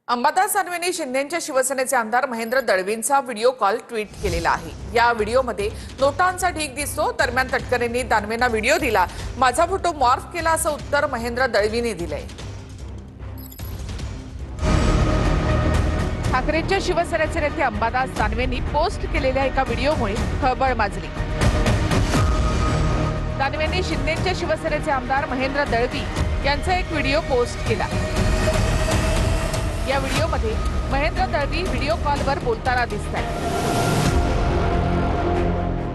अंबादास दानवेंनी शिंदेच्या शिवसेनेचे आमदार Mahendra दळवींचा video call tweet केलेला आहे। या व्हिडिओमध्ये नोटांचा ढीग दिसतो। दरम्यान तटकरेंनी दानवेंना व्हिडिओ दिला, माझा फोटो मॉर्फ केला असं उत्तर महेंद्र दळवींनी दिलंय। ठाकरेंच्या शिवसेनेचे नेते अंबादास दानवेंनी पोस्ट केलेल्या एका व्हिडिओमुळे खळबळ माजली। दानवेंनी शिंदेच्या शिवसेनेचे आमदार महेंद्र दळवी यांचा एक व्हिडिओ पोस्ट केला। या व्हिडिओमध्ये महेंद्र दळवी व्हिडिओ कॉलवर बोलताना दिसतात।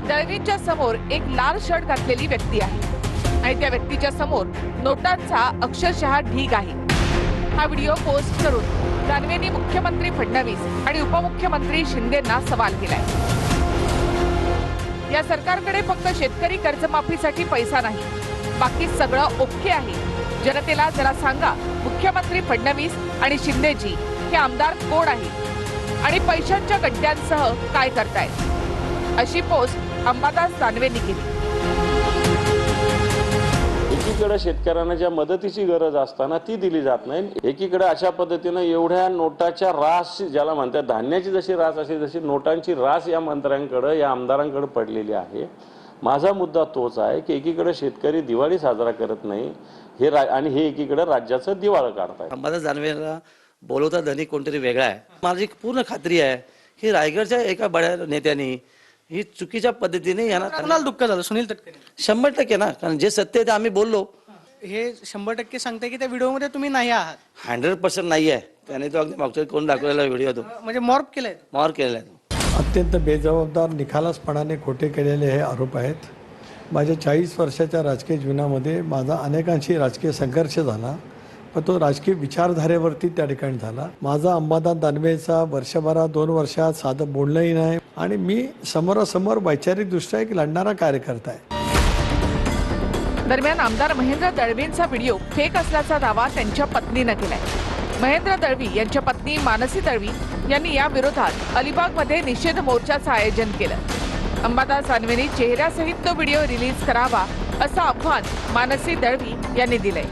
दळवींच्या समोर एक लाल शर्ट घातलेली व्यक्ती आहे आणि त्या व्यक्तीच्या समोर नोटांचा अक्षरशः ढीग आहे। हा व्हिडिओ पोस्ट करून दानवेंनी मुख्यमंत्री फडणवीस आणि उपमुख्यमंत्री शिंदेंना सवाल केलाय। या सरकारकडे फक्त शेतकरी कर्जमाफीसाठी पैसा नाही, बाकी सगळं ओके आहे। जनतेला जरा सांगा, मुख्यमंत्री फडणवीस आणि शिंदेजी हे आमदार कोण आहेत आणि पैशांच्या गड्ड्यांसह काय करतायत, अशी पोस्ट अंबादास दानवेंनी केली। एकीकडे शेतकऱ्यांना ज्या मदतीची गरज असताना ती दिली जात नाही, एकीकडे अशा पद्धतीने एवढ्या नोटाच्या रास, ज्याला म्हणतात धान्याची जशी रास अशी तशी नोटांची रास या मंत्र्यांकडे, या आमदारांकडे पडलेली आहे। माझा मुद्दा तोच आहे की एकीकडे शेतकरी दिवाळी साजरा करत नाही आणि हे एकीकडे राज्याचं दिवाळं काढताय। अंबादास दानवेला बोलवता धनी कोणतरी वेगळा आहे। माझी पूर्ण खात्री आहे की रायगडच्या एका बड्या नेत्यांनी ही चुकीच्या पद्धतीने यांना कोणाला दुःख झालं? सुनील तटकरे 100% ना, कारण जे सत्य आहे ते आम्ही बोललो। हे 100% सांगते की त्या व्हिडिओमध्ये तुम्ही नाही आहात। 100% नाही आहे। त्याने तो अगदी मागच्या कोण दाखवलेला व्हिडिओ तो म्हणजे मॉर्फ केलाय, मॉर केलेला आहे। अत्यंत बेजबाबदार निखालसपणाने खोटे केलेले हे आरोप आहेत। माझ्या 40 वर्षाच्या राजकीय जीवनामध्ये माझा अनेकांशी राजकीय संघर्ष झाला, पण तो राजकीय विचारधारेवरती त्या ठिकाणी झाला। माझा अंबादास दानवेचा वर्षभरात 2 वर्षात साधं बोलणंही नाही आणि मी समोरासमोर वैचारिकदृष्ट्या एक लढणारा कार्यकर्ता आहे। दरम्यान आमदार महेंद्र दळवींचा व्हिडिओ फेक असल्याचा दावा त्यांच्या पत्नीने केलाय। महेंद्र दळवी यांच्या पत्नी मानसी दळवी यांनी या विरोधात अलिबागमध्ये निषेध मोर्चाचं आयोजन केलं। अंबादास दानवेंनी चेहऱ्यासहित तो व्हिडिओ रिलीज करावा असं आव्हान मानसी दळवी यांनी दिलंय।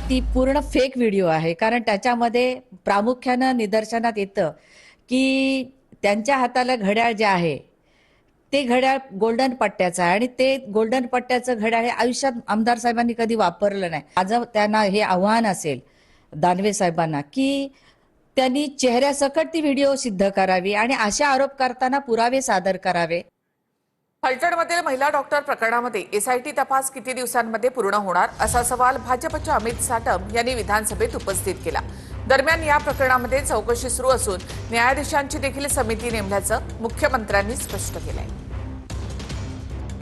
ती पूर्ण फेक व्हिडिओ आहे, कारण त्याच्यामध्ये प्रामुख्यानं निदर्शनात येतं की त्यांच्या हाताला घड्याळ जे आहे ते घड्याळ गोल्डन पट्ट्याचं आहे आणि ते गोल्डन पट्ट्याचं घड्याळ हे आयुष्यात आमदार साहेबांनी कधी वापरलं नाही। माझं त्यांना हे आव्हान असेल दानवे साहेबांना की त्यांनी चेहऱ्यासकट ती व्हिडिओ सिद्ध करावी आणि अशा आरोप करताना पुरावे सादर करावे। फलटणमधील महिला डॉक्टर प्रकरणामध्ये एसआयटी तपास किती दिवसांमध्ये पूर्ण होणार, असा सवाल भाजपच्या अमित साटम यांनी विधानसभेत उपस्थित केला। दरम्यान या प्रकरणामध्ये चौकशी सुरू असून न्यायाधीशांची देखील समिती नेमल्याचं मुख्यमंत्र्यांनी स्पष्ट केलंय।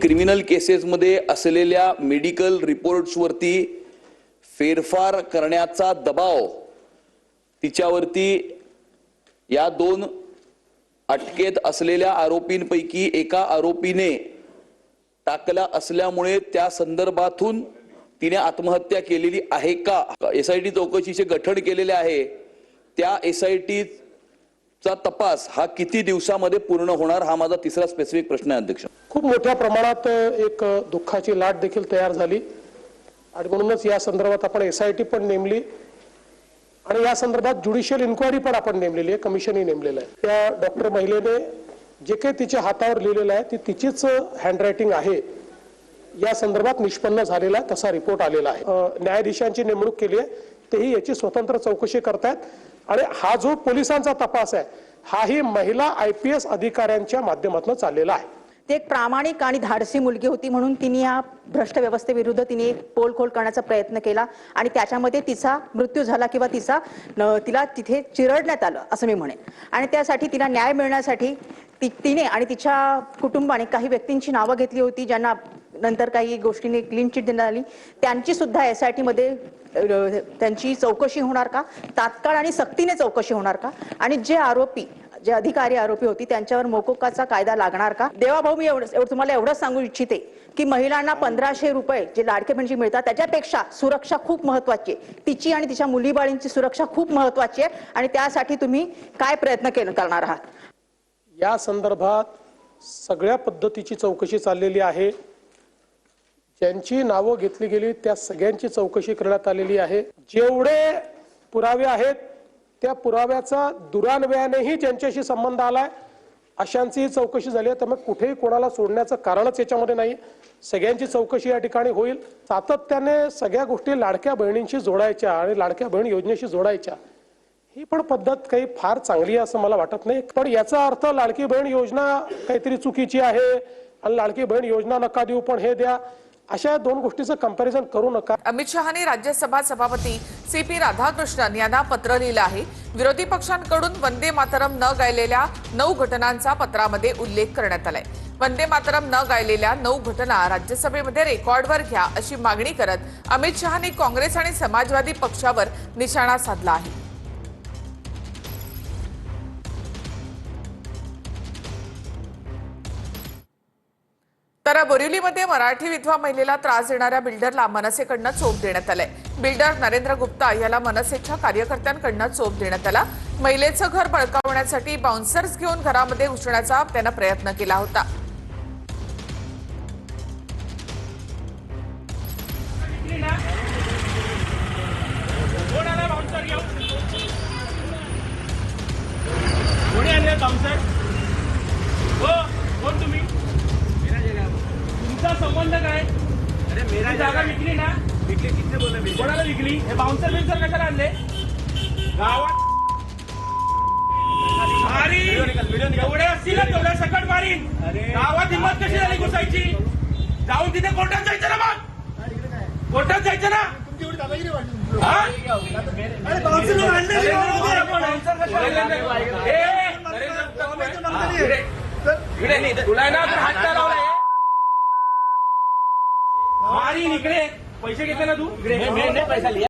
क्रिमिनल केसेसमध्ये असलेल्या मेडिकल रिपोर्ट्सवरती फेरफार करण्याचा दबाव तिच्यावरती या 2 अटकेत असलेल्या आरोपींपैकी एका आरोपीने टाकला असल्यामुळे त्या संदर्भातून तिने आत्महत्या केलेली आहे का, एसआयटी चौकशीचे गठन केलेले आहे, त्या एसआयटीचा तपास हा किती दिवसामध्ये पूर्ण होणार, हा माझा तिसरा स्पेसिफिक प्रश्न आहे अध्यक्ष। खूप मोठ्या प्रमाणात एक दुःखाची लाट देखील तयार झाली आणि म्हणूनच या संदर्भात आपण एसआयटी पण नेमली आणि या संदर्भात ज्युडिशियल इन्क्वायरी पण आपण नेमलेली आहे, कमिशनही नेमलेलं आहे। त्या डॉक्टर महिलेने जे काही तिच्या हातावर लिहिलेलं आहे ती तिचीच हँडरायटिंग आहे, या संदर्भात निष्पन्न झालेला तसा रिपोर्ट आलेला आहे। न्यायाधीशांची नेमणूक केली आहे, तेही याची स्वतंत्र चौकशी करतायत आणि हा जो पोलिसांचा तपास आहे हाही महिला IPS अधिकाऱ्यांच्या माध्यमातून चाललेला आहे। ती एक प्रामाणिक आणि धाडसी मुलगी होती म्हणून तिने या भ्रष्ट व्यवस्थेविरुद्ध तिने एक पोलखोल करण्याचा प्रयत्न केला आणि त्याच्यामध्ये तिचा मृत्यू झाला किंवा तिला तिथे चिरडण्यात आलं असं मी म्हणेन। आणि त्यासाठी तिला न्याय मिळण्यासाठी तिने आणि तिच्या कुटुंबाने काही व्यक्तींची नावं घेतली होती, ज्यांना नंतर काही गोष्टींनी क्लीन चिट देण्यात आली। त्यांची सुद्धा एसआयटी मध्ये त्यांची चौकशी होणार का, तात्काळ आणि सक्तीने चौकशी होणार का, आणि जे अधिकारी आरोपी होती त्यांच्यावर मोकोकाचा कायदा लागणार का? देवाभाऊ, मी तुम्हाला एवढंच सांगू इच्छिते की महिलांना 1500 रुपये जे लाडके बहिणीचे मिळतात त्याच्यापेक्षा सुरक्षा खूप महत्त्वाची आहे। तिची आणि तिच्या मुलीबाळींची सुरक्षा खूप महत्त्वाची आहे आणि त्यासाठी तुम्ही काय प्रयत्न करणार आहात? या संदर्भात सगळ्या पद्धतीची चौकशी चाललेली आहे। ज्यांची नावं घेतली गेली त्या सगळ्यांची चौकशी करण्यात आलेली आहे। जेवढे पुरावे आहेत त्या पुराव्याचा दुरान्वयानेही ज्यांच्याशी संबंध आलाय अशांचीही चौकशी झाली आहे. त्यामुळे कुठेही कोणाला सोडण्याचं कारणच याच्यामध्ये नाही. सगळ्यांची चौकशी या ठिकाणी होईल. सातत्याने सगळ्या गोष्टी लाडक्या बहिणींशी जोडायच्या आणि लाडक्या बहीण योजनेशी जोडायच्या, ही पण पद्धत काही फार चांगली आहे असं मला वाटत नाही. पण याचा अर्थ लाडकी बहीण योजना काहीतरी चुकीची आहे आणि लाडकी बहीण योजना नका देऊ पण हे द्या, अशा दोन गोष्टीचं कंपॅरिझन करू नका. अमित शहानी राज्यसभा सभापती CP राधाकृष्णन यांना पत्र लिहिलं आहे. विरोधी पक्षांकडून वंदे मातरम न गायलेल्या 9 घटनांचा पत्रामध्ये उल्लेख करण्यात आलाय. वंदे मातरम न गायलेल्या 9 घटना राज्यसभेमध्ये रेकॉर्डवर घ्या अशी मागणी करत अमित शहानी काँग्रेस आणि समाजवादी पक्षावर निशाणा साधला आहे. तर बोरिवलीमध्ये मराठी विधवा महिलेला त्रास देणाऱ्या बिल्डरला मनसेकडनं चोप देण्यात आलाय. बिल्डर नरेंद्र गुप्ता याला मनसेच्या कार्यकर्त्यांकडनं चोप देण्यात आला. महिलेचं घर बळकावण्यासाठी बाउन्सर्स घेऊन घरामध्ये घुसण्याचा त्यानं प्रयत्न केला होता. संबंध काय? अरे मेरा जागा विकली ना, विकली किसने बोला? कोणाला विकली? हे बाउन्सर बिन्सर कशाला आणले गावात? एवढे असतील ना तेवढ्या सकट मारीन. गावात हिंमत कशी झाली घुसायची? जाऊन तिथे कोर्टात जायचं ना, मग कोर्टात जायचं ना. तुला ना हात लावलाय मारी इकडे पैसे घेते ना तू. पैसा लिया.